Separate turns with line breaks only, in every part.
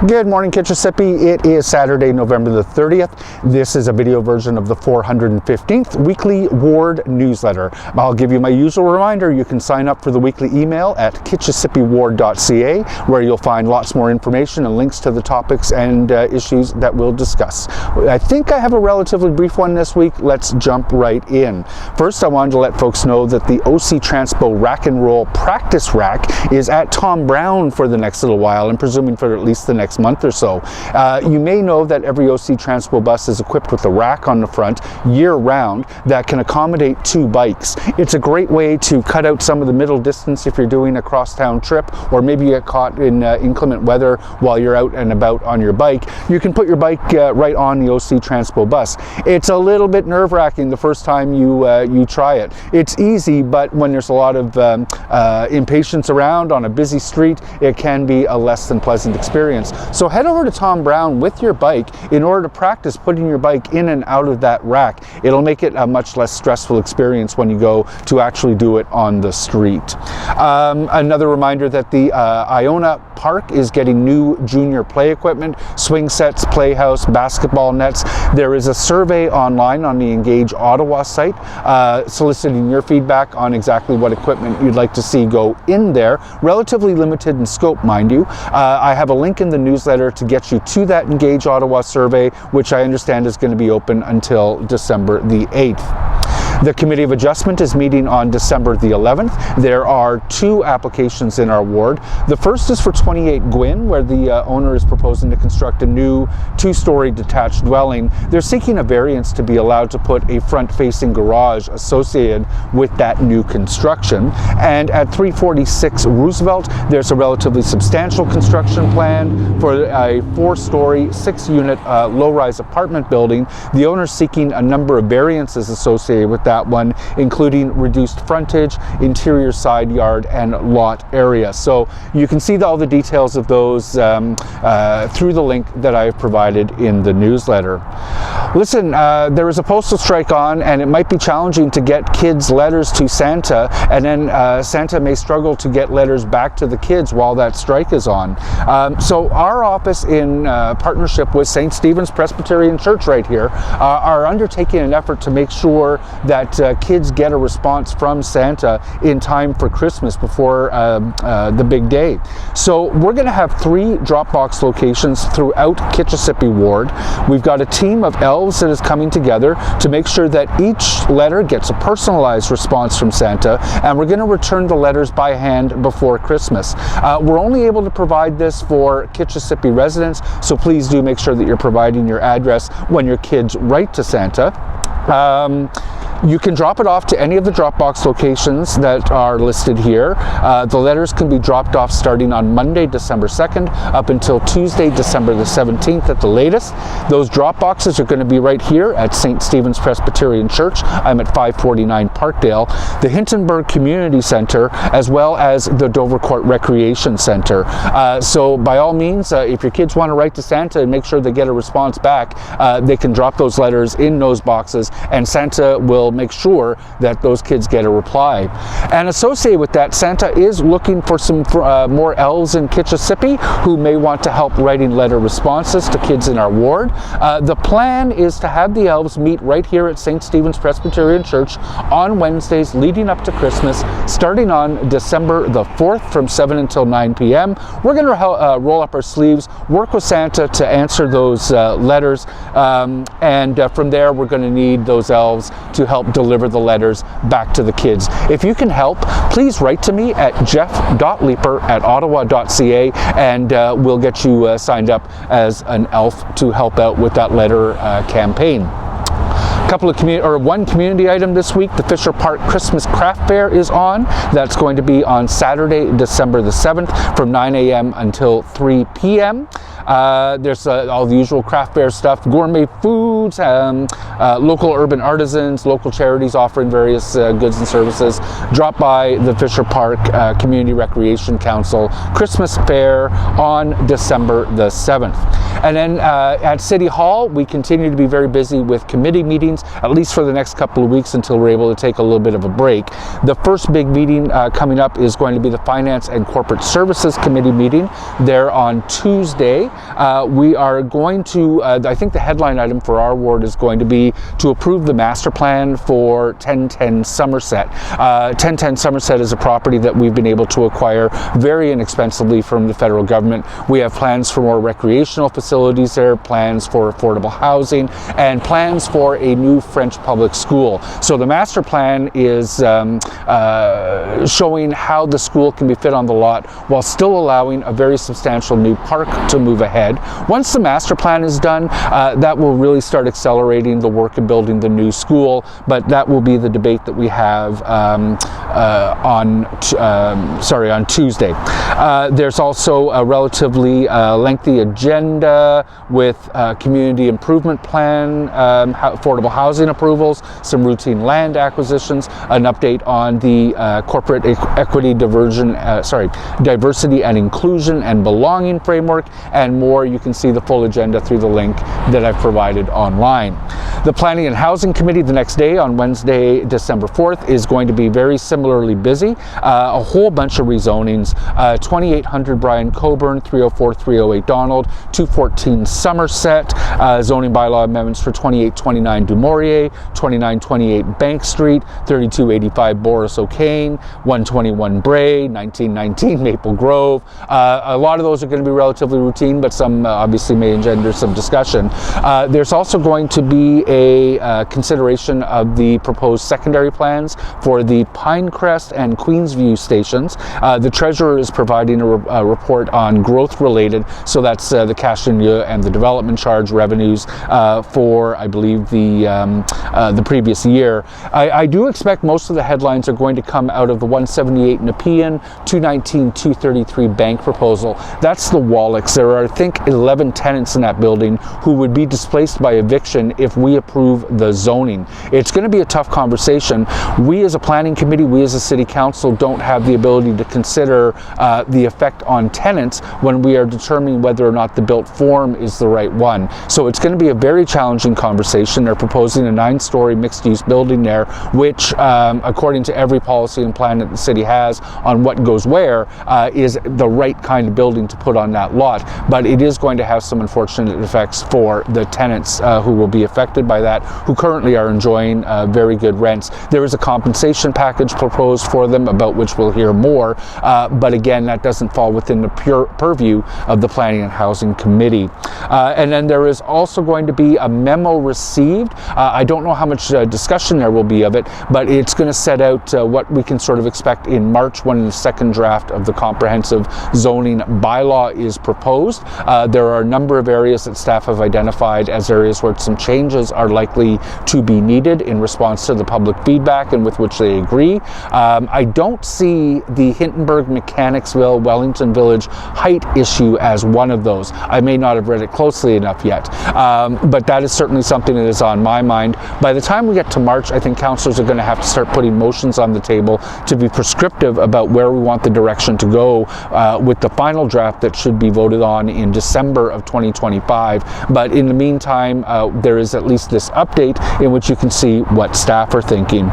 Good morning, Kitchissippi. It is Saturday, November the 30th. This is a video version of the 415th weekly ward newsletter. I'll give you my usual reminder. You can sign up for the weekly email at kitchissippiward.ca, where you'll find lots more information and links to the topics and issues that we'll discuss. I think I have a relatively brief one this week. Let's jump right in. First, I wanted to let folks know that the OC Transpo Rack and Roll practice rack is at Tom Brown for the next little while, and presuming for at least the next month or so. You may know that every OC Transpo bus is equipped with a rack on the front year-round that can accommodate 2 bikes. It's a great way to cut out some of the middle distance if you're doing a cross-town trip, or maybe you get caught in inclement weather while you're out and about on your bike. You can put your bike right on the OC Transpo bus. It's a little bit nerve-wracking the first time you try it. It's easy, but when there's a lot of impatience around on a busy street, it can be a less than pleasant experience. So head over to Tom Brown with your bike in order to practice putting your bike in and out of that rack. It'll make it a much less stressful experience when you go to actually do it on the street. Another reminder that the Iona Park is getting new junior play equipment, swing sets, playhouse, basketball nets. There is a survey online on the Engage Ottawa site soliciting your feedback on exactly what equipment you'd like to see go in there. Relatively limited in scope, mind you. I have a link in the newsletter to get you to that Engage Ottawa survey, which I understand is going to be open until December the 8th. The Committee of Adjustment is meeting on December the 11th. There are 2 applications in our ward. The first is for 28 Gwyn, where the owner is proposing to construct a new 2-story detached dwelling. They're seeking a variance to be allowed to put a front-facing garage associated with that new construction. And at 346 Roosevelt, there's a relatively substantial construction plan for a 4-story, 6-unit low-rise apartment building. The owner's seeking a number of variances associated with that one, including reduced frontage, interior side yard, and lot area. So you can see all the details of those through the link that I've provided in the newsletter. Listen, there is a postal strike on, and it might be challenging to get kids letters to Santa, and then Santa may struggle to get letters back to the kids while that strike is on. So our office, in partnership with St. Stephen's Presbyterian Church right here, are undertaking an effort to make sure that kids get a response from Santa in time for Christmas before the big day. So we're going to have 3 Dropbox locations throughout Kitchissippi Ward. We've got a team of elves that is coming together to make sure that each letter gets a personalized response from Santa, and we're going to return the letters by hand before Christmas. We're only able to provide this for Kitchissippi residents, so please do make sure that you're providing your address when your kids write to Santa. You can drop it off to any of the Dropbox locations that are listed here. The letters can be dropped off starting on Monday, December 2nd, up until Tuesday, December the 17th at the latest. Those drop boxes are going to be right here at St. Stephen's Presbyterian Church. I'm at 549 Parkdale, the Hintonburg Community Center, as well as the Dovercourt Recreation Center. So by all means, if your kids want to write to Santa and make sure they get a response back, they can drop those letters in those boxes, and Santa will make sure that those kids get a reply. And associated with that, Santa is looking for some more elves in Kitchissippi who may want to help writing letter responses to kids in our ward. The plan is to have the elves meet right here at St. Stephen's Presbyterian Church on Wednesdays leading up to Christmas, starting on December the 4th from 7 until 9 p.m. We're going to roll up our sleeves, work with Santa to answer those letters, and from there we're going to need those elves to help deliver the letters back to the kids. If you can help, please write to me at jeff.leeper@ottawa.ca, and we'll get you signed up as an elf to help out with that letter campaign. One community item this week, the Fisher Park Christmas Craft Fair is on. That's going to be on Saturday, December the 7th from 9 a.m. until 3 p.m. There's all the usual craft fair stuff, gourmet foods, local urban artisans, local charities offering various goods and services. Drop by the Fisher Park Community Recreation Council Christmas Fair on December the 7th. And then at City Hall, we continue to be very busy with committee meetings, at least for the next couple of weeks until we're able to take a little bit of a break. The first big meeting coming up is going to be the Finance and Corporate Services Committee meeting. They're on Tuesday, we are going to, I think the headline item for our ward is going to be to approve the master plan for 1010 Somerset. 1010 Somerset is a property that we've been able to acquire very inexpensively from the federal government. We have plans for more recreational facilities there, plans for affordable housing, and plans for a new French public school. So the master plan is showing how the school can be fit on the lot while still allowing a very substantial new park to move ahead. Once the master plan is done, that will really start accelerating the work of building the new school, but that will be the debate that we have on Tuesday. There's also a relatively lengthy agenda with community improvement plan, affordable housing approvals, some routine land acquisitions, an update on the corporate equity diversity and inclusion and belonging framework, and more. You can see the full agenda through the link that I've provided online. The Planning and Housing Committee the next day, on Wednesday, December 4th, is going to be very similarly busy. A whole bunch of rezonings, 2800 Brian Coburn, 304-308 Donald, 214 Somerset, zoning bylaw amendments for 2829 Du Maurier, 2928 Bank Street, 3285 Boris O'Kane, 121 Bray, 1919 Maple Grove. A lot of those are going to be relatively routine, but some obviously may engender some discussion. There's also going to be a consideration of the proposed secondary plans for the Pinecrest and Queensview stations. The Treasurer is providing a report on growth related, so that's the Cachagnieux and the development charge revenues for, I believe, the previous year. I do expect most of the headlines are going to come out of the 178 Nepean, 219-233 bank proposal. That's the Wallachs. There are, I think, 11 tenants in that building who would be displaced by eviction if we approve the zoning. It's going to be a tough conversation. We as a planning committee, we as a city council don't have the ability to consider the effect on tenants when we are determining whether or not the built form is the right one. So it's going to be a very challenging conversation. They're proposing a 9-story mixed-use building there, which, according to every policy and plan that the city has on what goes where, is the right kind of building to put on that lot. But it is going to have some unfortunate effects for the tenants who will be affected by that, who currently are enjoying very good rents. There is a compensation package proposed for them, about which we'll hear more, but again, that doesn't fall within the pure purview of the Planning and Housing Committee. And then there is also going to be a memo received. I don't know how much discussion there will be of it, but it's going to set out what we can sort of expect in March when the second draft of the comprehensive zoning bylaw is proposed. There are a number of areas that staff have identified as areas where some changes are likely to be needed in response to the public feedback and with which they agree. I don't see the Hintonburg, Mechanicsville, Wellington Village height issue as one of those. I may not have read it closely enough yet, but that is certainly something that is on my mind. By the time we get to March, I think councillors are going to have to start putting motions on the table to be prescriptive about where we want the direction to go with the final draft that should be voted on in December of 2025. But in the meantime, there is at least this update in which you can see what staff are thinking.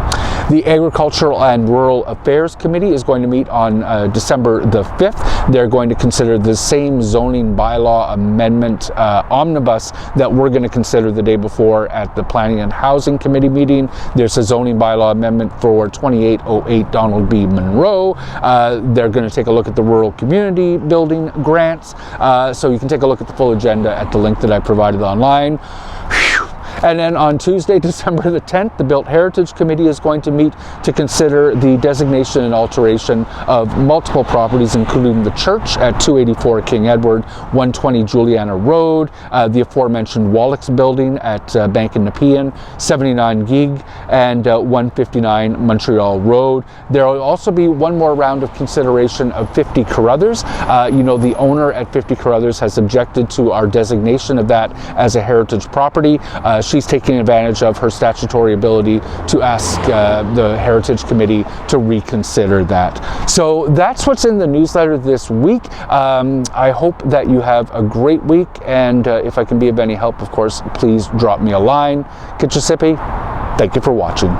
The Agricultural and Rural Affairs Committee is going to meet on December the 5th. They're going to consider the same zoning bylaw amendment omnibus that we're going to consider the day before at the Planning and Housing Committee meeting. There's a zoning bylaw amendment for 2808 Donald B. Monroe. They're going to take a look at the rural community building grants. So you can take a look at the full agenda at the link that I provided online. And then on Tuesday, December the 10th, the Built Heritage Committee is going to meet to consider the designation and alteration of multiple properties, including the church at 284 King Edward, 120 Juliana Road, the aforementioned Wallachs building at Bank and Nepean, 79 Gig, and 159 Montreal Road. There will also be one more round of consideration of 50 Carruthers. You know, the owner at 50 Carruthers has objected to our designation of that as a heritage property. She's taking advantage of her statutory ability to ask the Heritage Committee to reconsider that. So that's what's in the newsletter this week. I hope that you have a great week, and if I can be of any help, of course, please drop me a line. Kitchissippi, thank you for watching.